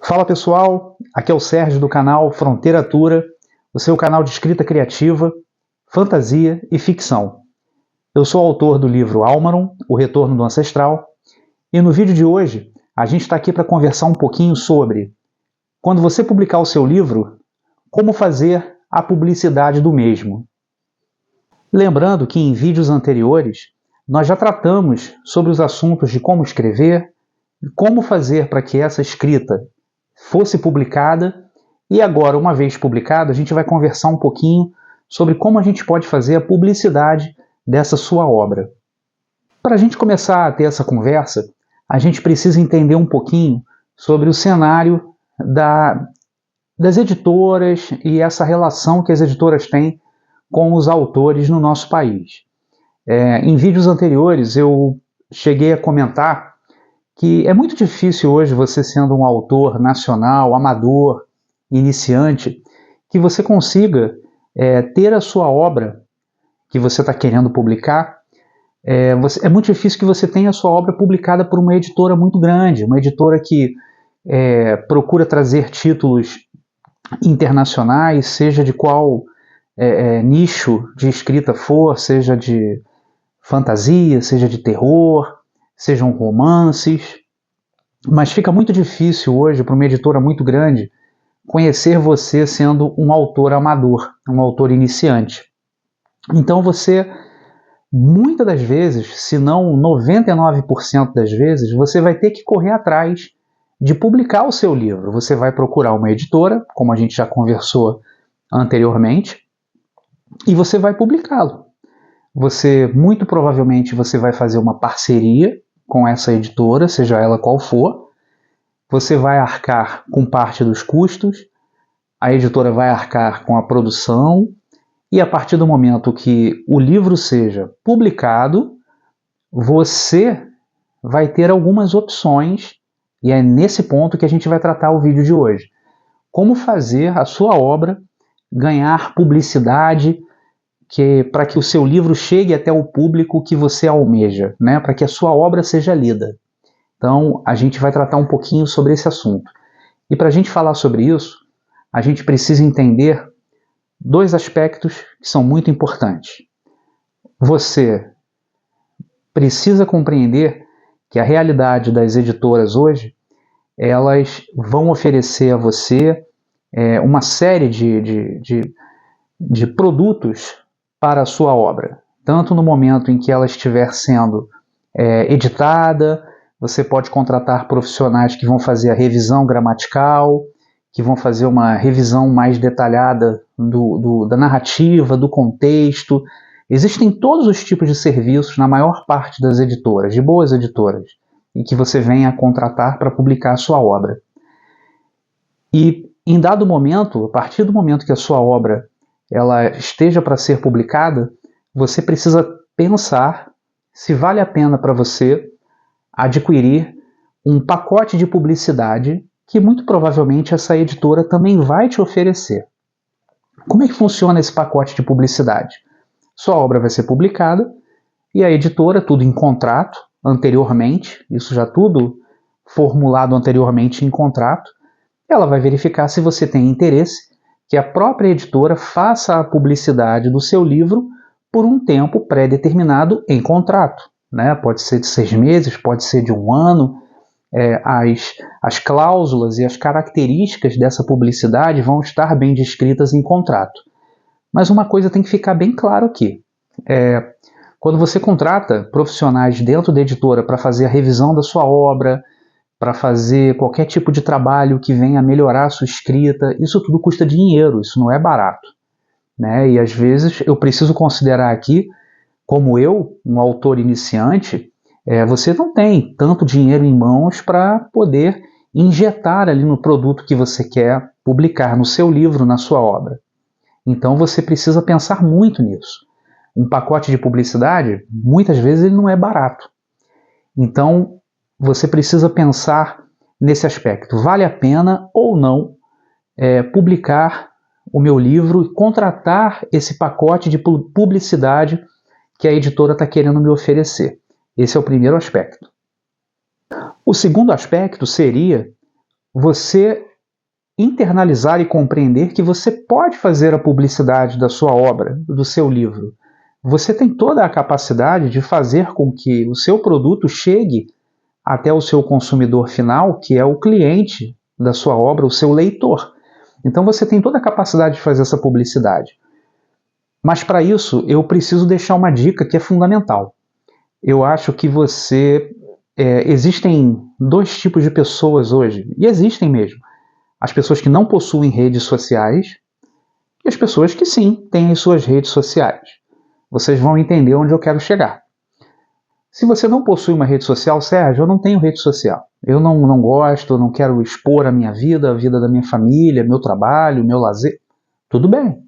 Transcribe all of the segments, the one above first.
Fala pessoal, aqui é o Sérgio do canal Fronteira Tura, o seu canal de escrita criativa, fantasia e ficção. Eu sou autor do livro Almaron, O Retorno do Ancestral, e no vídeo de hoje a gente está aqui para conversar um pouquinho sobre, quando você publicar o seu livro, como fazer a publicidade do mesmo. Lembrando que em vídeos anteriores nós já tratamos sobre os assuntos de como escrever, como fazer para que essa escrita fosse publicada, e agora, uma vez publicada, a gente vai conversar um pouquinho sobre como a gente pode fazer a publicidade dessa sua obra. Para a gente começar a ter essa conversa, a gente precisa entender um pouquinho sobre o cenário das editoras e essa relação que as editoras têm com os autores no nosso país. Em vídeos anteriores eu cheguei a comentar que é muito difícil hoje você, sendo um autor nacional, amador, iniciante, que você consiga ter a sua obra que você está querendo publicar. É muito difícil que você tenha a sua obra publicada por uma editora muito grande, uma editora que procura trazer títulos internacionais, seja de qual nicho de escrita for, seja de fantasia, seja de terror, sejam romances, mas fica muito difícil hoje para uma editora muito grande conhecer você sendo um autor amador, um autor iniciante. Então você, muitas das vezes, se não 99% das vezes, você vai ter que correr atrás de publicar o seu livro. Você vai procurar uma editora, como a gente já conversou anteriormente, e você vai publicá-lo. Muito provavelmente você vai fazer uma parceria com essa editora, seja ela qual for. Você vai arcar com parte dos custos, a editora vai arcar com a produção, e a partir do momento que o livro seja publicado, você vai ter algumas opções, e é nesse ponto que a gente vai tratar o vídeo de hoje. Como fazer a sua obra ganhar publicidade, para que o seu livro chegue até o público que você almeja, né? Para que a sua obra seja lida. Então, a gente vai tratar um pouquinho sobre esse assunto. E para a gente falar sobre isso, a gente precisa entender dois aspectos que são muito importantes. Você precisa compreender que a realidade das editoras hoje, elas vão oferecer a você uma série de produtos para a sua obra, tanto no momento em que ela estiver sendo editada. Você pode contratar profissionais que vão fazer a revisão gramatical, que vão fazer uma revisão mais detalhada da narrativa, do contexto. Existem todos os tipos de serviços na maior parte das editoras, de boas editoras, e que você venha a contratar para publicar a sua obra. E em dado momento, a partir do momento que a sua obra ela esteja para ser publicada, você precisa pensar se vale a pena para você adquirir um pacote de publicidade que muito provavelmente essa editora também vai te oferecer. Como é que funciona esse pacote de publicidade? Sua obra vai ser publicada e a editora, tudo em contrato anteriormente, isso já tudo formulado anteriormente em contrato, ela vai verificar se você tem interesse que a própria editora faça a publicidade do seu livro por um tempo pré-determinado em contrato. Né? Pode ser de 6 meses, pode ser de 1 ano. As cláusulas e as características dessa publicidade vão estar bem descritas em contrato. Mas uma coisa tem que ficar bem claro aqui. Quando você contrata profissionais dentro da editora para fazer a revisão da sua obra, para fazer qualquer tipo de trabalho que venha a melhorar a sua escrita, isso tudo custa dinheiro, isso não é barato. Né? E às vezes eu preciso considerar aqui, como eu, um autor iniciante, você não tem tanto dinheiro em mãos para poder injetar ali no produto que você quer publicar, no seu livro, na sua obra. Então você precisa pensar muito nisso. Um pacote de publicidade, muitas vezes ele não é barato. Então você precisa pensar nesse aspecto. Vale a pena ou não publicar o meu livro e contratar esse pacote de publicidade que a editora está querendo me oferecer? Esse é o primeiro aspecto. O segundo aspecto seria você internalizar e compreender que você pode fazer a publicidade da sua obra, do seu livro. Você tem toda a capacidade de fazer com que o seu produto chegue até o seu consumidor final, que é o cliente da sua obra, o seu leitor. Então você tem toda a capacidade de fazer essa publicidade. Mas para isso eu preciso deixar uma dica que é fundamental. Eu acho que existem dois tipos de pessoas hoje, e existem mesmo. As pessoas que não possuem redes sociais e as pessoas que sim, têm as suas redes sociais. Vocês vão entender onde eu quero chegar. Se você não possui uma rede social, Sérgio, eu não tenho rede social. Eu não gosto, não quero expor a minha vida, a vida da minha família, meu trabalho, meu lazer. Tudo bem.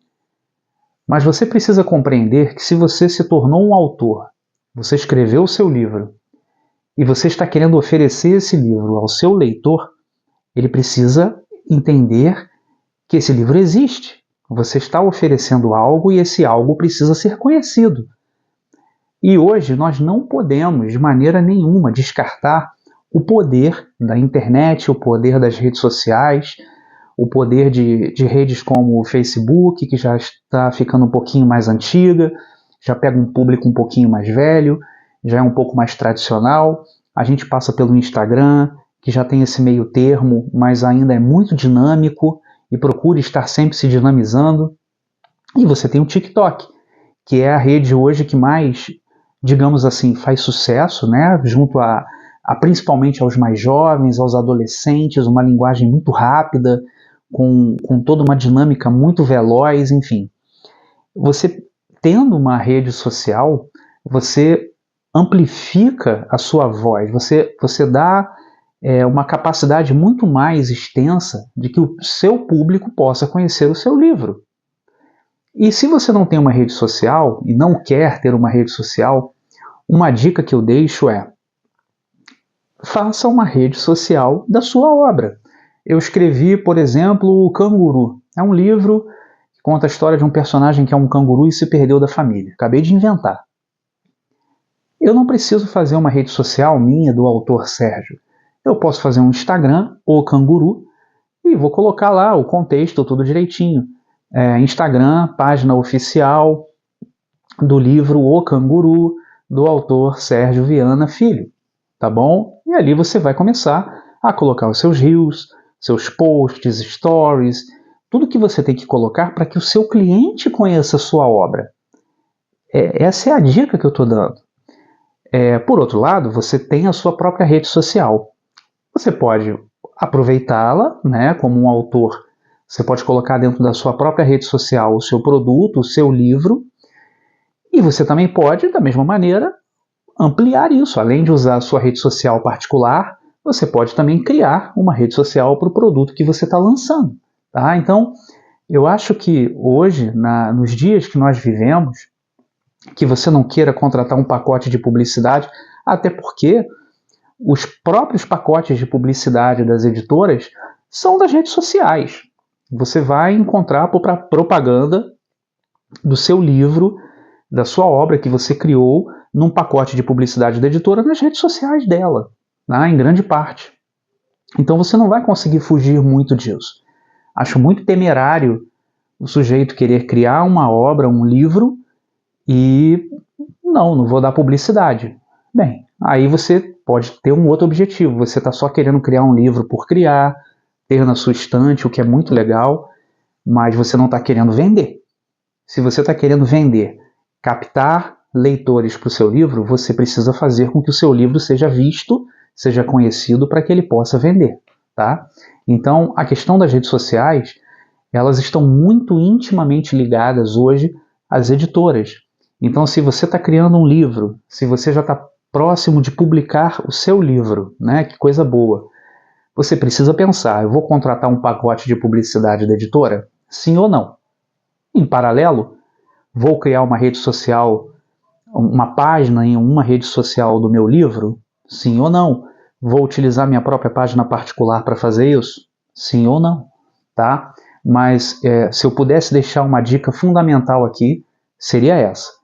Mas você precisa compreender que se você se tornou um autor, você escreveu o seu livro, e você está querendo oferecer esse livro ao seu leitor, ele precisa entender que esse livro existe. Você está oferecendo algo e esse algo precisa ser conhecido. E hoje nós não podemos, de maneira nenhuma, descartar o poder da internet, o poder das redes sociais, o poder de redes como o Facebook, que já está ficando um pouquinho mais antiga, já pega um público um pouquinho mais velho, já é um pouco mais tradicional. A gente passa pelo Instagram, que já tem esse meio termo, mas ainda é muito dinâmico e procura estar sempre se dinamizando. E você tem o TikTok, que é a rede hoje que mais, digamos assim, faz sucesso, né? Junto a principalmente aos mais jovens, aos adolescentes, uma linguagem muito rápida, com toda uma dinâmica muito veloz, enfim. Você tendo uma rede social, você amplifica a sua voz, você dá uma capacidade muito mais extensa de que o seu público possa conhecer o seu livro. E se você não tem uma rede social e não quer ter uma rede social, uma dica que eu deixo é: faça uma rede social da sua obra. Eu escrevi, por exemplo, O Canguru. É um livro que conta a história de um personagem que é um canguru e se perdeu da família. Acabei de inventar. Eu não preciso fazer uma rede social minha, do autor Sérgio. Eu posso fazer um Instagram, O Canguru, e vou colocar lá o contexto, tudo direitinho. Instagram, página oficial do livro O Canguru, do autor Sérgio Viana Filho. Tá bom? E ali você vai começar a colocar os seus reels, seus posts, stories, tudo que você tem que colocar para que o seu cliente conheça a sua obra. Essa é a dica que eu estou dando. Por outro lado, você tem a sua própria rede social. Você pode aproveitá-la, né, como um autor. Você pode colocar dentro da sua própria rede social o seu produto, o seu livro, e você também pode, da mesma maneira, ampliar isso. Além de usar a sua rede social particular, você pode também criar uma rede social para o produto que você está lançando. Tá? Então, eu acho que hoje, nos dias que nós vivemos, que você não queira contratar um pacote de publicidade, até porque os próprios pacotes de publicidade das editoras são das redes sociais. Você vai encontrar propaganda do seu livro, da sua obra que você criou, num pacote de publicidade da editora nas redes sociais dela, né, em grande parte. Então você não vai conseguir fugir muito disso. Acho muito temerário o sujeito querer criar uma obra, um livro, e não vou dar publicidade. Bem, aí você pode ter um outro objetivo. Você está só querendo criar um livro por criar, ter na sua estante, o que é muito legal, mas você não está querendo vender. Se você está querendo vender, captar leitores para o seu livro, você precisa fazer com que o seu livro seja visto, seja conhecido para que ele possa vender. Tá? Então, a questão das redes sociais, elas estão muito intimamente ligadas hoje às editoras. Então, se você está criando um livro, se você já está próximo de publicar o seu livro, né, que coisa boa, você precisa pensar: eu vou contratar um pacote de publicidade da editora? Sim ou não? Em paralelo, vou criar uma rede social, uma página em uma rede social do meu livro? Sim ou não? Vou utilizar minha própria página particular para fazer isso? Sim ou não? Tá? Mas se eu pudesse deixar uma dica fundamental aqui, seria essa.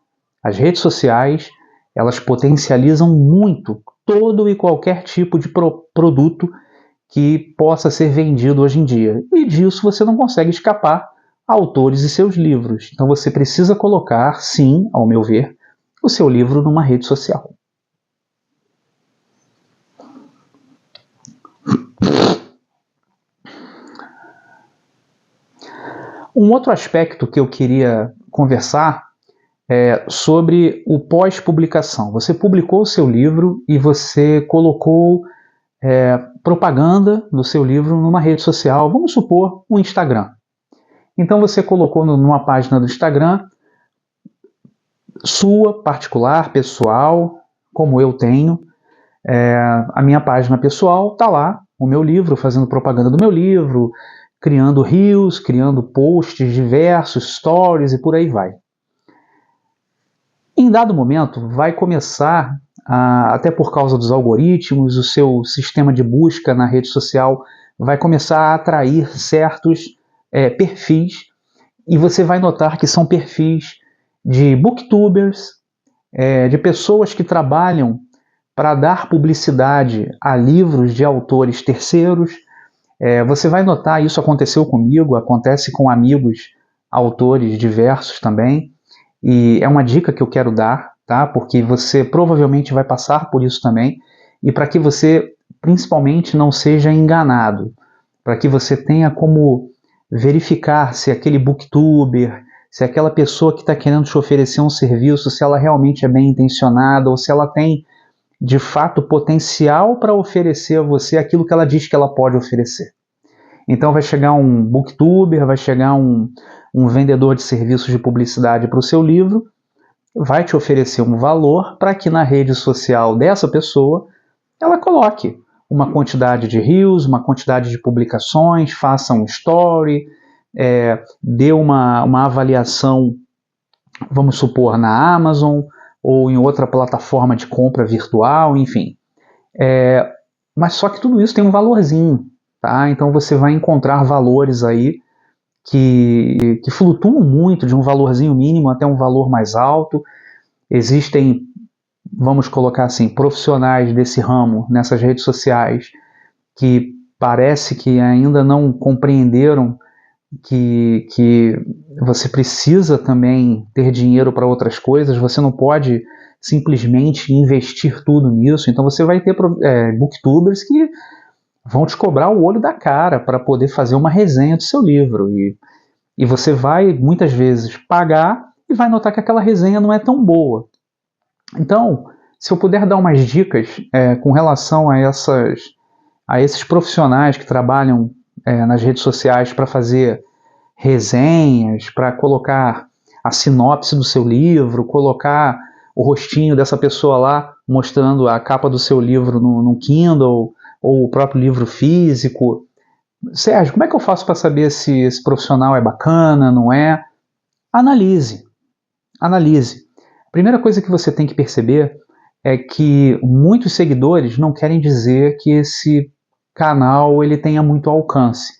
As redes sociais, elas potencializam muito todo e qualquer tipo de produto que possa ser vendido hoje em dia. E disso você não consegue escapar a autores e seus livros. Então você precisa colocar, sim, ao meu ver, o seu livro numa rede social. Um outro aspecto que eu queria conversar é sobre o pós-publicação. Você publicou o seu livro e você colocou propaganda do seu livro numa rede social, vamos supor, o Instagram. Então você colocou numa página do Instagram, sua, particular, pessoal, como eu tenho, a minha página pessoal, está lá, o meu livro, fazendo propaganda do meu livro, criando reels, criando posts diversos, stories e por aí vai. Em dado momento, vai começar, até por causa dos algoritmos, o seu sistema de busca na rede social vai começar a atrair certos perfis, e você vai notar que são perfis de booktubers, de pessoas que trabalham para dar publicidade a livros de autores terceiros. Você vai notar, isso aconteceu comigo, acontece com amigos autores diversos também, e é uma dica que eu quero dar, tá? Porque você provavelmente vai passar por isso também, e para que você principalmente não seja enganado, para que você tenha como verificar se aquele booktuber, se aquela pessoa que está querendo te oferecer um serviço, se ela realmente é bem intencionada ou se ela tem de fato potencial para oferecer a você aquilo que ela diz que ela pode oferecer. Então vai chegar um booktuber, vai chegar um vendedor de serviços de publicidade para o seu livro, vai te oferecer um valor para que na rede social dessa pessoa ela coloque uma quantidade de reels, uma quantidade de publicações, faça um story, dê uma avaliação, vamos supor, na Amazon ou em outra plataforma de compra virtual, enfim. Mas só que tudo isso tem um valorzinho, tá? Então você vai encontrar valores aí que flutuam muito, de um valorzinho mínimo até um valor mais alto. Existem, vamos colocar assim, profissionais desse ramo nessas redes sociais que parece que ainda não compreenderam que você precisa também ter dinheiro para outras coisas, você não pode simplesmente investir tudo nisso. Então você vai ter booktubers que vão te cobrar o olho da cara para poder fazer uma resenha do seu livro, e você vai muitas vezes pagar e vai notar que aquela resenha não é tão boa. Então, se eu puder dar umas dicas com relação a esses profissionais que trabalham nas redes sociais para fazer resenhas, para colocar a sinopse do seu livro, colocar o rostinho dessa pessoa lá mostrando a capa do seu livro no Kindle ou o próprio livro físico. Sérgio, como é que eu faço para saber se esse profissional é bacana, não é? Analise. Analise. A primeira coisa que você tem que perceber é que muitos seguidores não querem dizer que esse canal ele tenha muito alcance.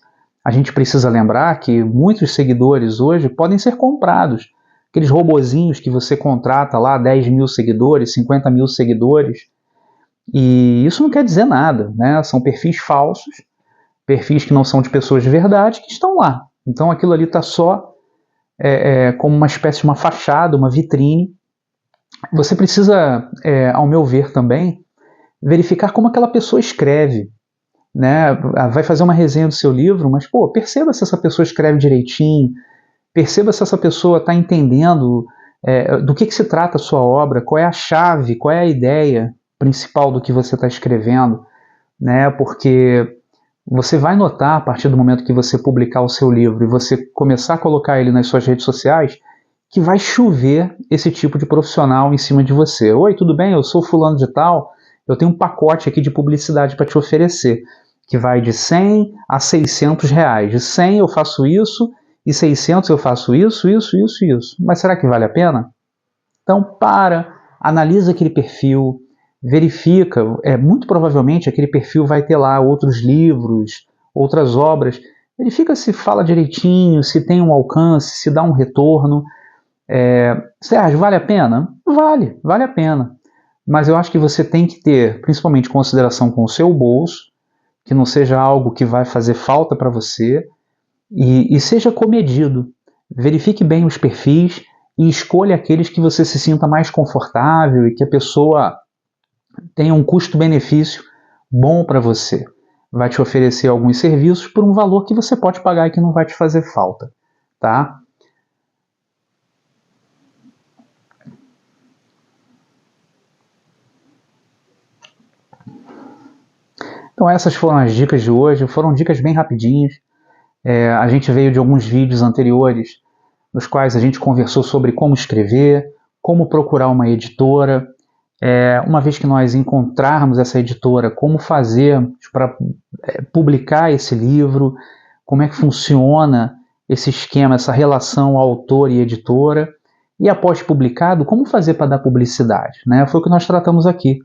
A gente precisa lembrar que muitos seguidores hoje podem ser comprados. Aqueles robozinhos que você contrata lá, 10 mil seguidores, 50 mil seguidores, e isso não quer dizer nada, né? São perfis falsos, perfis que não são de pessoas de verdade, que estão lá. Então aquilo ali está só como uma espécie de uma fachada, uma vitrine. Você precisa, ao meu ver também, verificar como aquela pessoa escreve, né? Vai fazer uma resenha do seu livro, mas perceba se essa pessoa escreve direitinho, perceba se essa pessoa está entendendo do que se trata a sua obra, qual é a chave, qual é a ideia principal do que você está escrevendo, né? Porque você vai notar, a partir do momento que você publicar o seu livro e você começar a colocar ele nas suas redes sociais, que vai chover esse tipo de profissional em cima de você. Oi, tudo bem? Eu sou fulano de tal, eu tenho um pacote aqui de publicidade para te oferecer, que vai de 100 a 600 reais. De 100 eu faço isso, e 600 eu faço isso. Mas será que vale a pena? Então analisa aquele perfil, verifica, muito provavelmente aquele perfil vai ter lá outros livros, outras obras, verifica se fala direitinho, se tem um alcance, se dá um retorno. Sérgio, vale a pena? Vale a pena. Mas eu acho que você tem que ter, principalmente, consideração com o seu bolso, que não seja algo que vai fazer falta para você, e seja comedido. Verifique bem os perfis e escolha aqueles que você se sinta mais confortável e que a pessoa tenha um custo-benefício bom para você. Vai te oferecer alguns serviços por um valor que você pode pagar e que não vai te fazer falta, tá? Então essas foram as dicas de hoje, foram dicas bem rapidinhas. A gente veio de alguns vídeos anteriores, nos quais a gente conversou sobre como escrever, como procurar uma editora, uma vez que nós encontrarmos essa editora, como fazer para publicar esse livro, como é que funciona esse esquema, essa relação autor e editora, e após publicado, como fazer para dar publicidade, né? Foi o que nós tratamos aqui.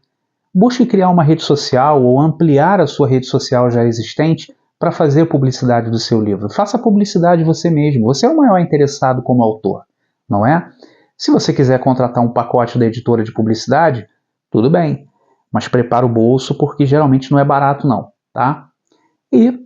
Busque criar uma rede social ou ampliar a sua rede social já existente para fazer publicidade do seu livro. Faça a publicidade você mesmo. Você é o maior interessado como autor, não é? Se você quiser contratar um pacote da editora de publicidade, tudo bem, mas prepara o bolso porque geralmente não é barato não, tá? E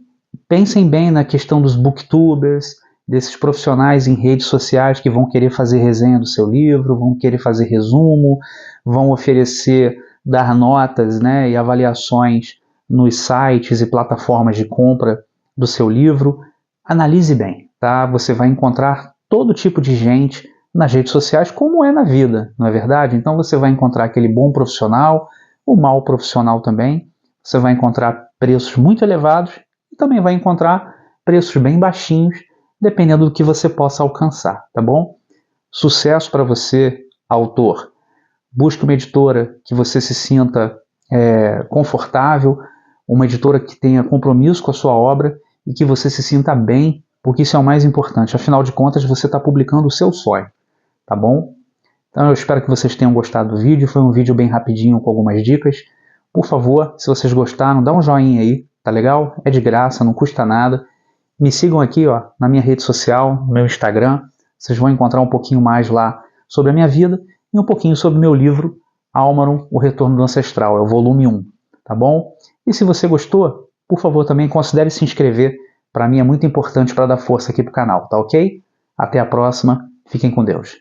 pensem bem na questão dos booktubers, desses profissionais em redes sociais que vão querer fazer resenha do seu livro, vão querer fazer resumo, vão oferecer, dar notas, né, e avaliações nos sites e plataformas de compra do seu livro. Analise bem, tá? Você vai encontrar todo tipo de gente nas redes sociais, como é na vida, não é verdade? Então você vai encontrar aquele bom profissional, o mau profissional também. Você vai encontrar preços muito elevados e também vai encontrar preços bem baixinhos, dependendo do que você possa alcançar, tá bom? Sucesso para você, autor! Busque uma editora que você se sinta confortável, uma editora que tenha compromisso com a sua obra e que você se sinta bem, porque isso é o mais importante. Afinal de contas, você está publicando o seu sonho, tá bom? Então eu espero que vocês tenham gostado do vídeo. Foi um vídeo bem rapidinho com algumas dicas. Por favor, se vocês gostaram, dá um joinha aí, tá legal? É de graça, não custa nada. Me sigam aqui, ó, na minha rede social, no meu Instagram. Vocês vão encontrar um pouquinho mais lá sobre a minha vida e um pouquinho sobre o meu livro, Almaron, O Retorno do Ancestral, é o volume 1, tá bom? E se você gostou, por favor, também considere se inscrever. Para mim é muito importante para dar força aqui pro canal, tá ok? Até a próxima, fiquem com Deus.